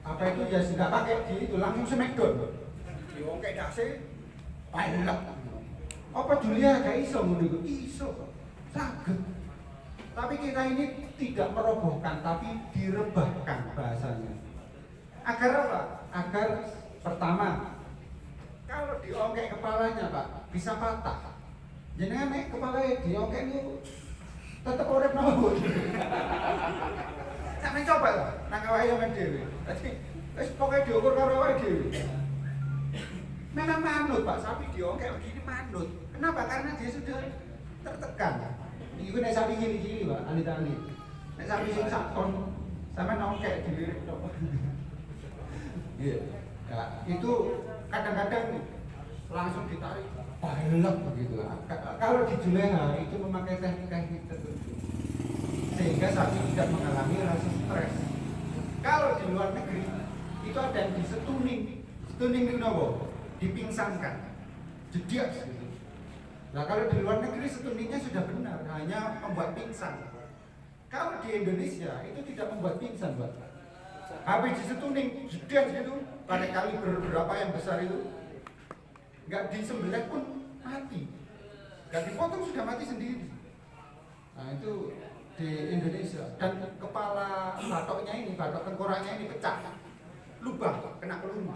apa itu ya sudah pakai di itu langsung smackdown. Diongkek dase, pailak. Apa Julia gak iso ngono iku? Iso. Saged. Tapi kita ini tidak merobohkan, tapi direbahkan bahasanya. Agar apa? Agar pertama, kalau diongkek kepalanya, Pak, bisa patah. Jenengan nek kepalanya diongkek itu tetep urip nopo. Sampe coba lah, nang awake dhewe. Dadi wis pokoke diukur karo awake dhewe. Memang manut, Pak, sapi diongkek begini manut. Kenapa? Karena dia sudah tertekan. Iku nek sapi gini-gini, Pak, alit-alit. Nek sapi sing sak ton sampe nongkek dilirik tok. Iya. Ya, itu kadang-kadang langsung ditarik balap begitu. Kalau di Juleha itu memakai teknik-teknik tertentu sehingga sapi tidak mengalami rasa stres. Kalau di luar negeri itu ada yang disetuning. Setuning itu apa? Dipingsankan, jediak gitu. Nah, kalau di luar negeri setuningnya sudah benar, hanya membuat pingsan. Kalau di Indonesia itu tidak membuat pingsan, Pak. Habis disetuning, jediak gitu, pada kali berapa yang besar itu, nggak disembelih pun mati, nggak dipotong sudah mati sendiri. Nah, itu di Indonesia. Dan kepala batoknya ini, batok tengkoraknya ini pecah, lubang, kena peluru.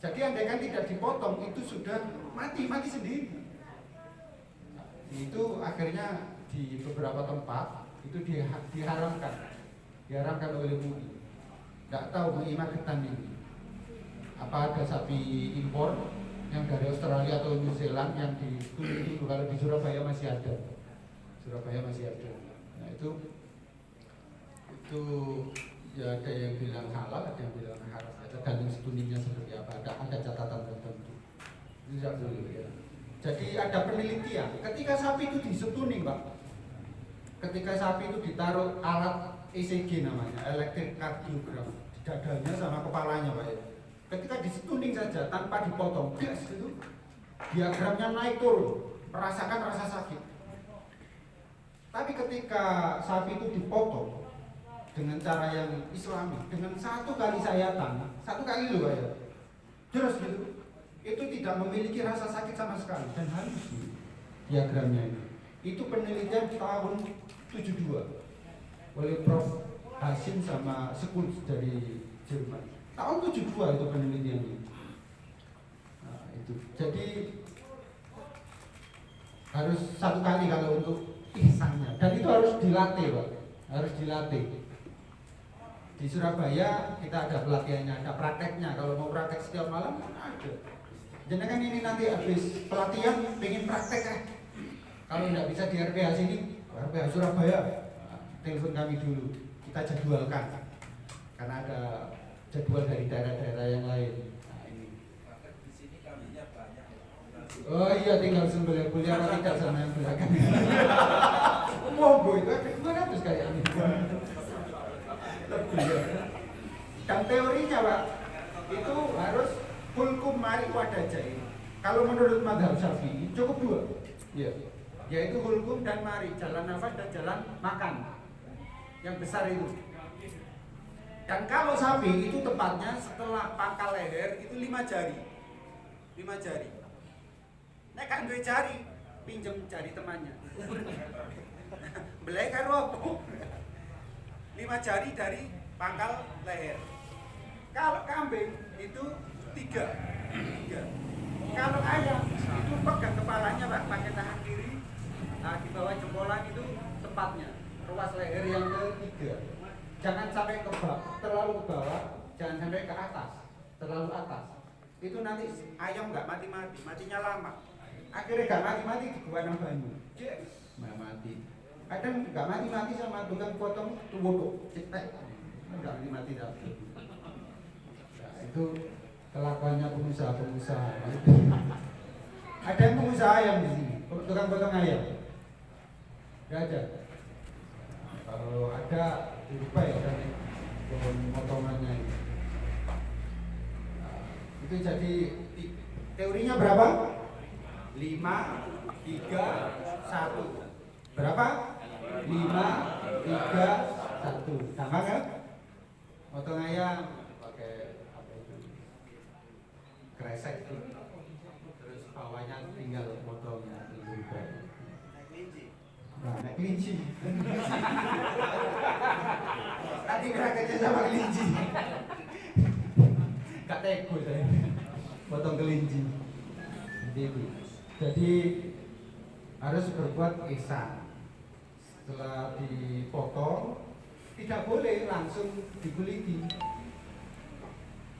Jadi andaikan tidak dipotong itu sudah mati sendiri. Itu akhirnya di beberapa tempat itu diharamkan oleh MUI. Nggak tahu MUI Magetan ini. Apa ada sapi impor yang dari Australia atau New Zealand yang ditulis itu, kalau di Surabaya masih ada. Nah itu ya ada yang bilang halal, ada yang bilang haram. Tergantung setuningnya seperti apa. Ada catatan tertentu. Itu tidak boleh ya. Jadi ada penelitian. Ketika sapi itu disetuning, Pak. Ketika sapi itu ditaruh alat ECG namanya, electric cardiogram, di dadanya sama kepalanya, Pak ya. Ketika disetuning saja tanpa dipotong, gas itu diagramnya naik turun, merasakan rasa sakit. Tapi ketika sapi itu dipotong dengan cara yang Islami, dengan satu kali sayatan, satu kali loh ya, terus gitu, itu tidak memiliki rasa sakit sama sekali dan halus diagramnya ini. Itu penelitian tahun 72 oleh Prof. Hasim sama Schulz dari Jerman. Tahun 72 itu penelitiannya. Nah, itu. Jadi harus satu kali kalau untuk ihsannya, dan itu harus dilatih, Pak. Harus dilatih. Di Surabaya kita ada pelatihannya, ada prakteknya. Kalau mau praktek setiap malam ada. Jangan ini nanti habis pelatihan pengen praktek kalau nggak bisa di RPH sini, RPH Surabaya, telepon kami dulu, kita jadwalkan. Karena ada jadwal dari daerah-daerah yang lain. Nah, ini.
Di sini kambingnya banyak.
Oh iya, tinggal sembelih kuliah apa tidak sama yang belakang. Monggo itu ada 200 kayak ini. Dan teorinya, Pak, itu harus hulkum mari wadajai. Kalau menurut mazhab Syafi'i cukup 2. Iya. Yaitu hulkum dan mari, jalan nafas dan jalan makan. Yang besar itu. Dan kalau sapi itu tepatnya setelah pangkal leher itu 5 jari. 5 jari. Nek kan 2 jari, pinjem jari temannya. Belai karo apa? 5 jari dari pangkal leher. Kalau kambing itu 3. Kalau ayam itu pegang kepalanya, Pak, pakai tangan kiri. Nah, di bawah jempolan itu tempatnya, ruas leher yang ketiga. Jangan sampai ke bawah, terlalu ke bawah, jangan ke atas, terlalu atas, itu nanti ayam nggak mati-mati, matinya lama. Akhirnya nggak mati-mati di gua nang banyu, nggak mati. Kadang nggak mati-mati sama tukang potong tuh cetek, nggak mati-mati dah. Nah, itu kelakuannya pengusaha-pengusaha. Ada yang pengusaha ayam di sini, tukang potong ayam. Gak ada. Kalau ada lupa ya kan potongannya ini. Nah, itu jadi teorinya berapa? 5, 3, 1. Berapa? 5, 3, 1. Gampang kan? Potong ayam pakai apa itu? Kresek tuh. Terus bawahnya tinggal potongnya nah, naik kelinci. Tadi kerja sama kelinci. Gak teko saya. Potong kelinci. Jadi harus berbuat ihsan. Setelah dipotong, tidak boleh langsung dikuliti.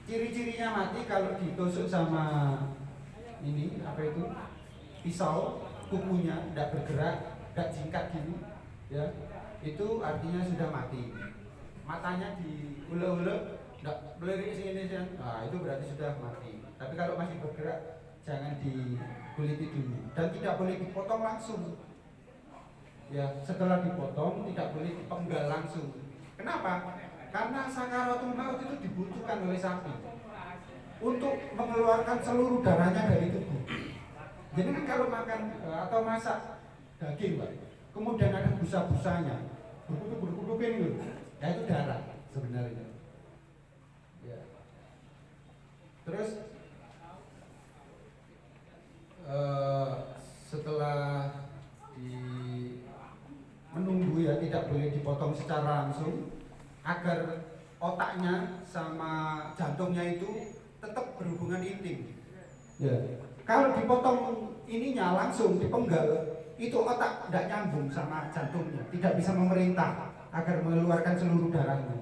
Ciri-cirinya mati kalau ditusuk sama ini apa itu? Pisau, kukunya tidak bergerak, tidak jingkat gini, ya itu artinya sudah mati. Matanya diulek-ulek, tidak melirik sini, nah itu berarti sudah mati. Tapi kalau masih bergerak, jangan dikuliti dulu dan tidak boleh dipotong langsung. Ya setelah dipotong tidak boleh dipenggal langsung. Kenapa? Karena sakaratul maut itu dibutuhkan oleh sapi untuk mengeluarkan seluruh darahnya dari tubuh. Jadi kan kalau makan atau masak daging, Pak, kemudian ada busa-busanya, berkutu-berkutukin itu, ya itu darah sebenarnya. Ya. Terus setelah menunggu ya tidak boleh dipotong secara langsung agar otaknya sama jantungnya itu tetap berhubungan intim. Ya. Kalau dipotong ininya langsung dipenggal, itu otak tidak nyambung sama jantungnya, tidak bisa memerintah agar mengeluarkan seluruh darahnya.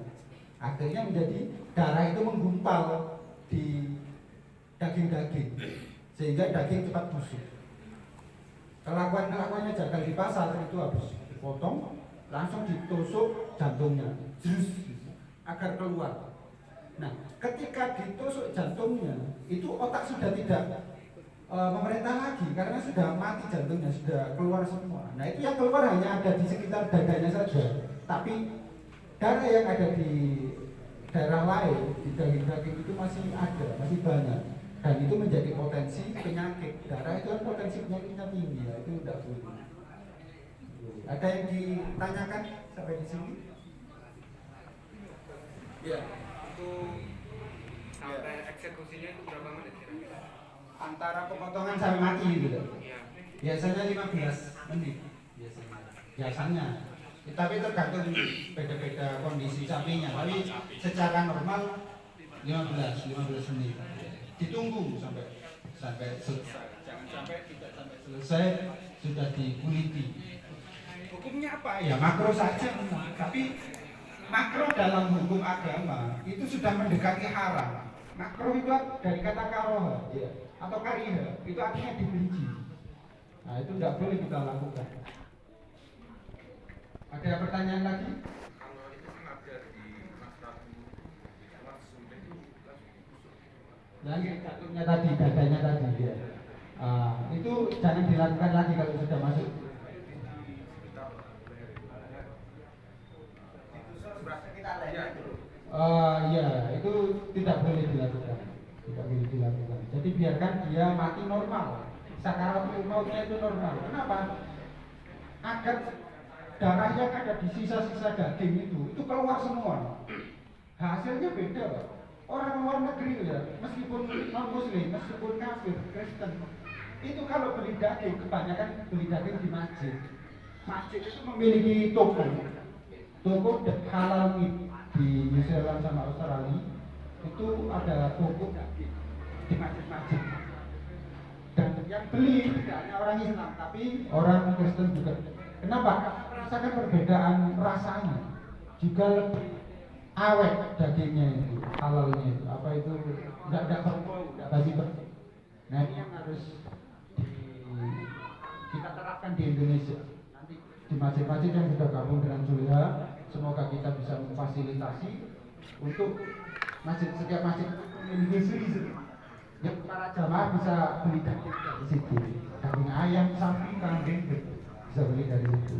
Akhirnya menjadi darah itu menggumpal di daging-daging sehingga daging cepat busuk. Kelakuannya jagal di pasar itu habis dipotong langsung ditusuk jantungnya, agar keluar. Nah, ketika ditusuk jantungnya, itu otak sudah tidak memerintah lagi karena sudah mati jantungnya, sudah keluar semua. Nah, itu yang keluar hanya ada di sekitar dadanya saja. Tapi darah yang ada di daerah lain, di daging-daging itu masih ada, masih banyak. Dan itu menjadi potensi penyakit. Darah itu kan potensi penyakitnya tinggi, ya, itu tidak boleh. Ada yang ditanyakan sampai di sini?
Ya, itu sampai eksekusinya itu berapa menit kira-kira?
Antara pemotongan sampai mati gitu.
Iya.
Biasanya 15 menit biasanya. Tapi tergantung beda-beda kondisi sapinya. Tapi secara normal 15 menit. Ditunggu sampai selesai. Jangan sampai tidak sampai selesai sudah dikuliti. Hukumnya apa? Ya makro saja. Tapi makro dalam hukum agama itu sudah mendekati haram. Makro itu dari kata karoha, ya, atau kariha, itu artinya dibenci. Nah itu tidak boleh kita lakukan. Ada pertanyaan lagi?
Kalau itu kan ada di Masrafi langsung itu
Lagi jantungnya tadi, dadanya tadi ya. Itu jangan dilakukan lagi kalau sudah masuk. Ya, itu tidak boleh dilakukan. Tidak boleh dilakukan. Jadi biarkan dia mati normal. Sakaratul mautnya itu normal. Kenapa? Agar darah yang ada di sisa-sisa daging itu keluar semua. Hasilnya beda, Pak. Orang luar negeri ya, meskipun non muslim, meskipun kafir, Kristen, itu kalau beli daging, kebanyakan beli daging di masjid. Masjid itu memiliki toko halal meat di New Zealand sama Australia. Itu ada toko daging di masjid-masjid. Dan yang beli tidak hanya orang Islam, tapi orang Kristen juga. Kenapa? Merasakan perbedaan rasanya, juga lebih awet dagingnya itu, halalnya itu, apa itu nggak berbau, nggak basi-basi. Nah ini yang harus kita terapkan di Indonesia. Nanti di masjid-masjid yang sudah gabung dengan Julia, semoga kita bisa memfasilitasi untuk setiap masjid memiliki suri-suri. Ya para jamaah bisa beli daging dari situ, daging ayam, sapi, kambing, bisa beli dari situ.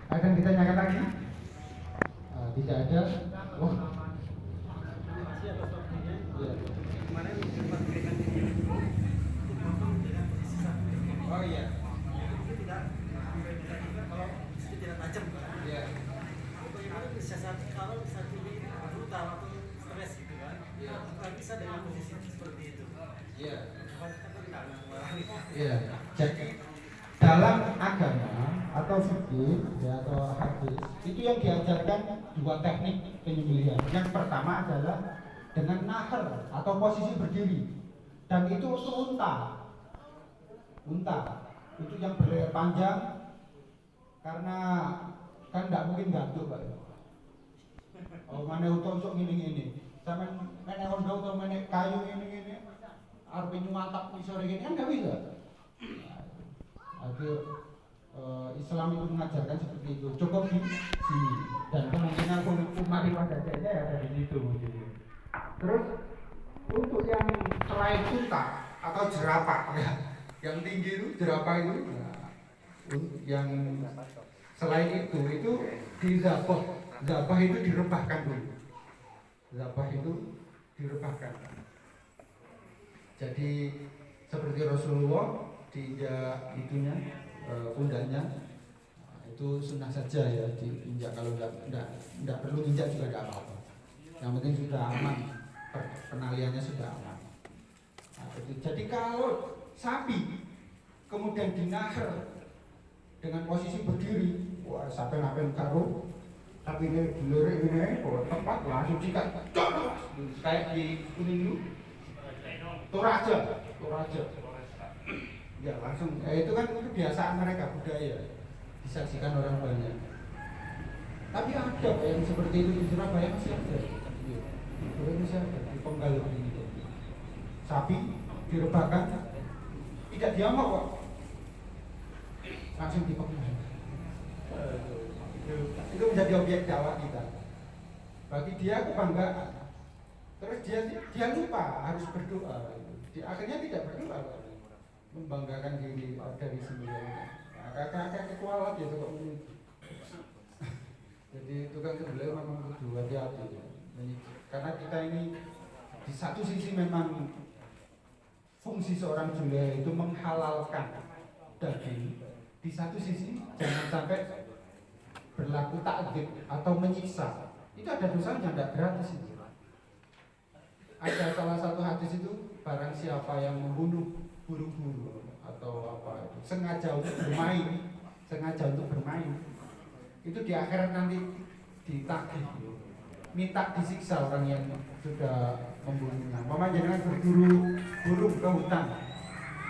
Ada yang ditanyakan lagi? Tidak ada. Oh.
Masih atas waktunya.
Ya.
Kemarin sempat berikan video itu potong dengan posisi sapi.
Oh iya.
Itu tidak berbeda juga kalau itu tidak tajam kan.
Iya.
Bagaimana mensiasati kalau sapi ini brutal atau stres gitu kan?
Iya.
Apakah bisa dengan posisi seperti itu?
Iya.
Kita tidak mengurangi.
Iya. Jadi dalam agama atau fikih ya atau hadis itu yang diajarkan dua teknik penyembelihan. Yang pertama adalah dengan nahar atau posisi berdiri, dan itu untuk unta itu yang berleher panjang, karena kan tidak mungkin gantung Pak. Oh mana untuk ini sama mana ondo atau mana kayu ini harus nyumatap di sore ini kan nggak bisa. Islam itu mengajarkan seperti itu, cukup di sini, dan kemungkinan umat ibadahnya ya dari situ. Terus untuk yang selain unta atau jerapah ya, yang tinggi itu jerapah itu, yang selain itu zabah itu direbahkan dulu, zabah itu direbahkan. Jadi seperti Rasulullah diinjak itunya, pundaknya, itu sunnah saja ya, diinjak. Kalau tidak perlu injak juga tidak apa-apa. Yang penting sudah aman, penaliannya sudah aman. Nah, jadi kalau sapi kemudian dinahar dengan posisi berdiri, wah sampai napen karo, tapi ini dilirik ini, tempat langsung sikat, kayak di kuning itu, Toraja. Ya langsung, itu kan kebiasaan mereka, budaya, disaksikan orang banyak. Tapi ada yang seperti itu di Surabaya masih ada. Masih ada di Penggal ini. Sapi direbahkan, tidak diamuk kok, langsung dipenggal. Itu menjadi objek dakwah kita. Bagi dia kebanggaan. Terus dia lupa harus berdoa. Akhirnya tidak berdoa. Membanggakan diri dari sembilan. Kakak kekualat ya kok ini. Jadi tukang sembelih memang kudu hati-hati. Karena kita ini di satu sisi memang fungsi seorang julia itu menghalalkan daging. Di satu sisi jangan sampai berlaku takdzib atau menyiksa. Itu ada dosanya, tidak gratis itu. Ada salah satu hadis itu, barang siapa yang membunuh buru-buru atau apa itu sengaja untuk bermain, itu di akhirat nanti ditagih, minta disiksa orang yang sudah membunuhnya. Mama jangan berburu ke hutan,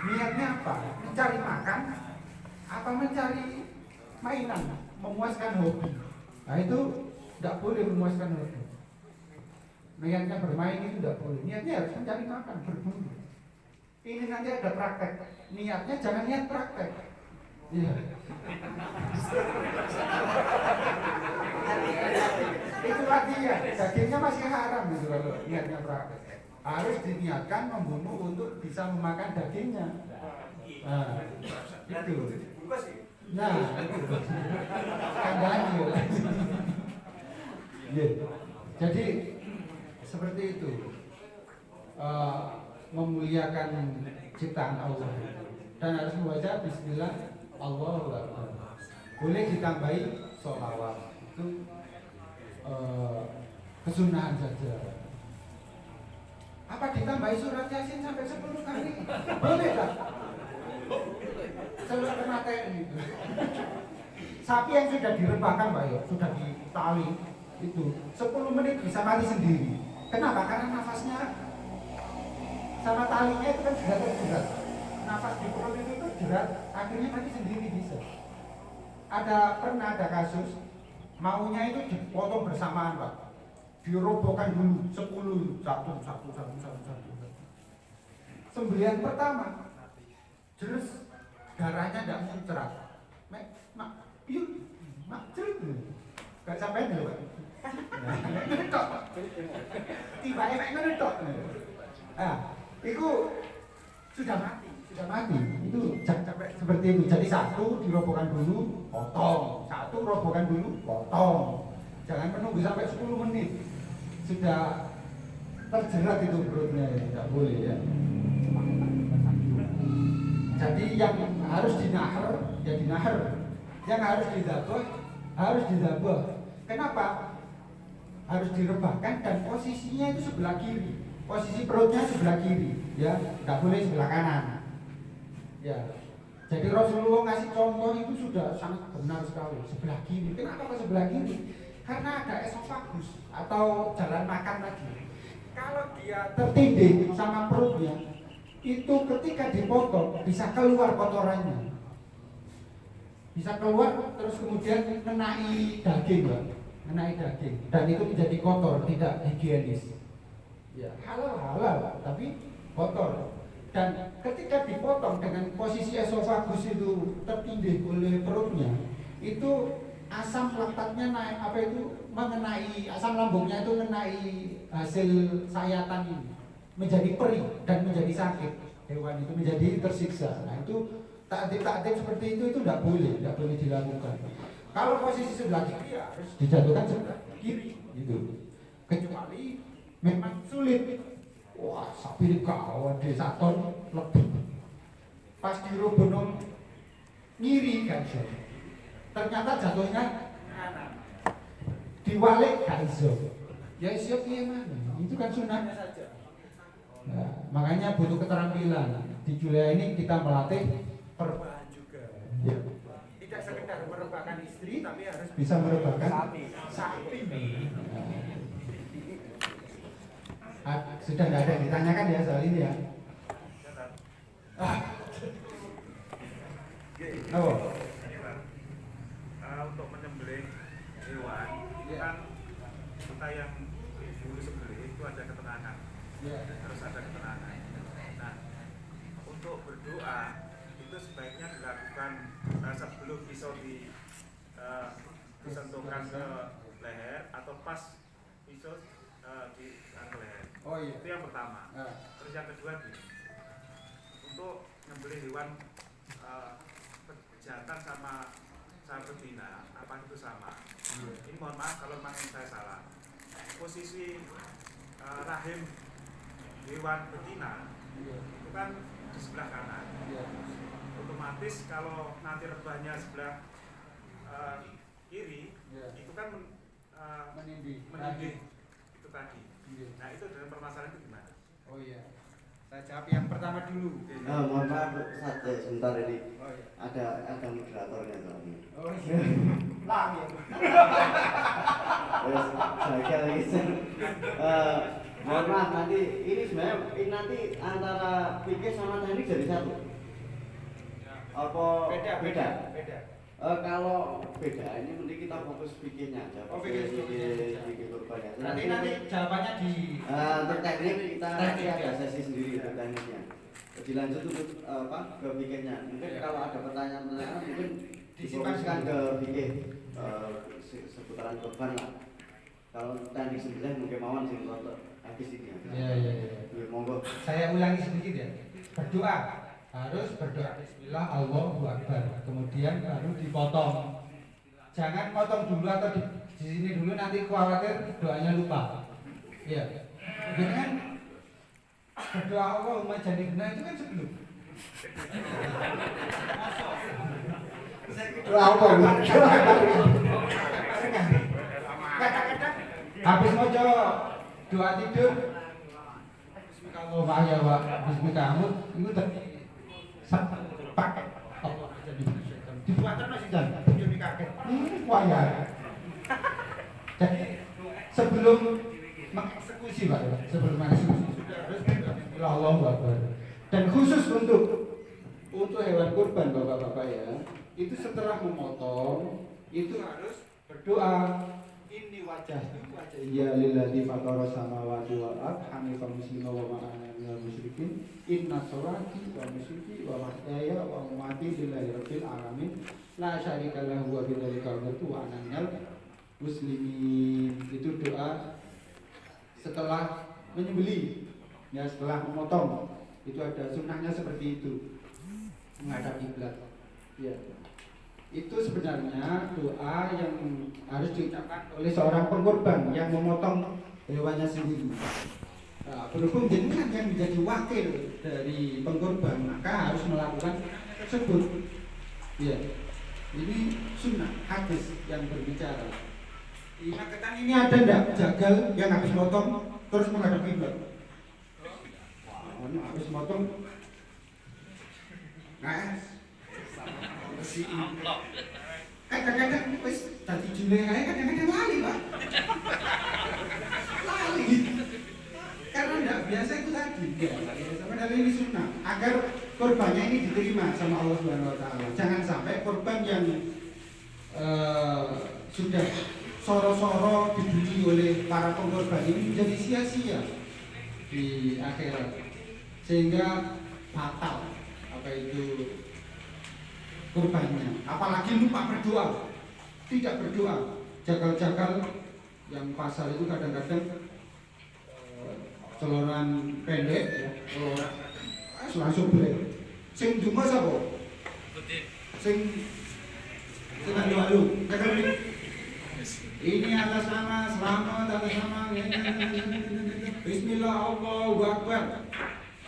niatnya apa? Mencari makan, apa mencari mainan, memuaskan hobi. Nah itu tidak boleh memuaskan hobi. Niatnya bermain itu tidak boleh, niatnya harus mencari makan, berburu. Ini nanti ada praktek, niatnya jangan niat praktek. Iya. Itu latihan, dagingnya masih haram gitu kalau niatnya praktek. Harus diniatkan membunuh untuk bisa memakan dagingnya. Nah, itu. Nah, itu. Kandangnya. Jadi seperti itu. Memuliakan ciptaan Allah dan harus membaca Bismillah Allahu Akbar. Boleh ditambahi sholawat, itu kesunahan saja. Apa ditambahi surat Yasin sampai 10 kali? Boleh tak? Selalu kematian itu. Sapi yang sudah direbahkan Pak ya, sudah ditali itu 10 menit bisa mati sendiri. Kenapa? Karena nafasnya sama talinya itu kan sudah terjerat, nafas di perut itu terjerat, akhirnya mati sendiri bisa. Pernah ada kasus maunya itu dipotong bersamaan Pak, dirobohkan dulu 10 satu. Sembelihan pertama terus darahnya tidak muncrat, mak cerut gak sampai dulu Pak. Ngetok tiba-tiba mek ngetok. Itu sudah mati itu sampai seperti itu. Jadi satu dirobohkan dulu potong, satu robohkan dulu potong, jangan menunggu sampai 10 menit sudah terjerat itu perutnya, tidak boleh ya. Jadi yang harus dinahar ya dinahar, yang harus didabah. Kenapa harus direbahkan? Dan posisinya itu sebelah kiri, posisi perutnya sebelah kiri ya, tidak boleh sebelah kanan ya. Jadi Rasulullah ngasih contoh itu sudah sangat benar sekali, sebelah kiri. Kenapa sebelah kiri? Karena ada esofagus atau jalan makan tadi. Kalau dia tertindih sama perutnya, itu ketika dipotong bisa keluar kotorannya, bisa keluar terus kemudian mengenai daging Pak, mengenai daging, dan itu menjadi kotor, tidak higienis ya. Halal tapi kotor. Dan ketika dipotong dengan posisi esofagus itu tertindih oleh perutnya, itu asam laktatnya naik, mengenai asam lambungnya itu mengenai hasil sayatan ini, menjadi perih dan menjadi sakit. Hewan itu menjadi tersiksa. Nah itu takdir seperti itu tidak boleh dilakukan. Kalau posisi sebelah kiri harus dijatuhkan sebelah kiri gitu. Kecuali memang sulit. Wah, sapi kawan di 1 ton lebih. Pas diroboh ngiri kan, ternyata jatuhnya kanan. Diwalik gak iso. Ya siap iya mana? Itu kan sunahnya saja. Nah, makanya butuh keterampilan. Di Julia ini kita melatih perubahan juga. Ya. Tidak sekedar merebahkan istri, tapi harus bisa merebahkan sapi. Sudah tidak ada yang ditanyakan ya soal ini ya.
Untuk menyembelih hewan itu kan kita yang dulu sembelih itu ada ketenangan, harus ada ketenangan. Nah, untuk berdoa itu sebaiknya dilakukan sebelum pisau disentuhkan ke leher atau pas pisau di leher.
Oh iya.
Itu yang pertama. Terus yang kedua gini, untuk nyembelih hewan jantan sama betina, apa itu sama? Ini mohon maaf kalau memang saya salah. Posisi rahim hewan betina itu kan di sebelah kanan. Otomatis kalau nanti rebahnya sebelah kiri, itu kan menindih itu tadi. Nah itu dalam permasalahan itu gimana?
Oh iya, saya jawab yang pertama dulu.
Mohon maaf sebentar ini.
Oh iya.
Ada moderatornya soalnya.
Oh iya. Lah ya.
Terus jaga lagi. Mohon maaf nanti ini sebenarnya nanti antara fikih sama teknik jadi satu. Apa beda? Kalau beda ini mending kita fokus fikihnya aja.
Oh fikih
kurbannya.
Nanti jawabannya di
untuk teknik kita nanti ada sesi sendiri untuk tekniknya. Dilanjut untuk ke fikihnya. Mungkin kalau ada pertanyaan mungkin difokuskan ke fikih seputaran kurban lah. Kalau teknik sendiri mungkin mawon sing rontok habis ini. Iya. Monggo.
Saya ulangi sedikit ya. Berdoa harus berdoa bismillah Allahu Akbar, kemudian baru dipotong. Jangan potong dulu atau di sini dulu, nanti khawatir doanya lupa. Iya. Dengan berdoa Allahumma jannibna itu kan sebelum.
Doa apa?
Kadang-kadang habis mau doa tidur Bismillahirrahmanirrahim ya wa bismillahirrahmanirrahim itu pakai Allah jadi dibuatkan masih jalan jadi kaget waya. Jadi sebelum mengeksekusi Pak, sebelum mengeksekusi sudah harus Allahu Akbar. Dan khusus untuk hewan kurban Bapak-bapak ya, itu setelah memotong itu harus berdoa inni wajhiya lillazi fatara samawati wal ardh hanifan musliman wa ma ana minal musyrikin inna sholati wa nusuki wa mahyaya wa mamati lillahi rabbil alamin la syarika lahu wa bidzalika umirtu wa ana minal muslimin. Itu doa setelah menyembelih, ya, setelah memotong. Itu ada sunnahnya seperti itu, menghadap kiblat, ya. Itu sebenarnya doa yang harus diucapkan oleh seorang pengkorban yang memotong hewannya sendiri. Nah, berhubung jenengan yang menjadi wakil dari pengkorban, maka harus melakukan tersebut. Ya, ini sunnah hadis yang berbicara. Di Magetan ini ada ndak jagal yang habis motong terus menghadap kiblat? Wah, habis motong, guys. Kadang-kadang wis dadi jule ae kadang-kadang lali, Pak. Lali. Karena enggak biasa itu tadi. Ya, padahal ini sunnah agar korbannya ini diterima sama Allah Subhanahu wa taala. Jangan sampai korban yang sudah soro-soro dibeli oleh para pengorban ini menjadi sia-sia di akhirat. Sehingga fatal apa itu kurbannya, apalagi lupa berdoa, tidak berdoa. Jagal-jagal yang pasar itu kadang-kadang celoran pendek, ya, celoran langsung beli. Sing cuma sapa? Sing doa lu, ini atas nama selamat, atas nama Bismillah Allahu Akbar,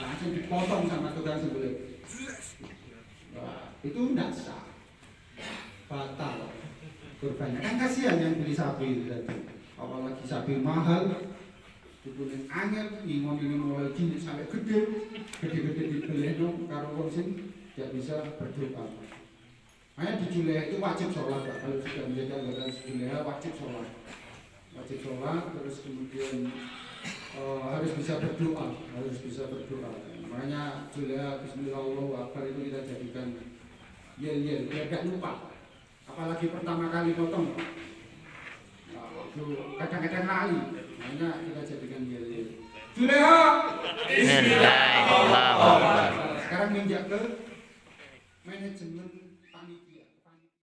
langsung dipotong sama tukang sembelih. Itu tidak sah, batal kurbannya. Kan kasihan yang beli sapi tadi, apalagi sapi mahal, dibeli angel, ingin mulai cilik sampai gede dibeli dong, karo wong sing tidak bisa berdoa. Makanya di Juleha itu wajib sholat, Pak. Kalau sudah menjadi anggota Juleha wajib sholat, terus kemudian harus bisa berdoa, Makanya Juleha Bismillah Allahu Akbar itu kita jadikan yel biar gak lupa. Apalagi pertama kali potong, itu kadang-kadang lali, makanya kita jadikan yel. Juleha. Sekarang menginjak ke manajemen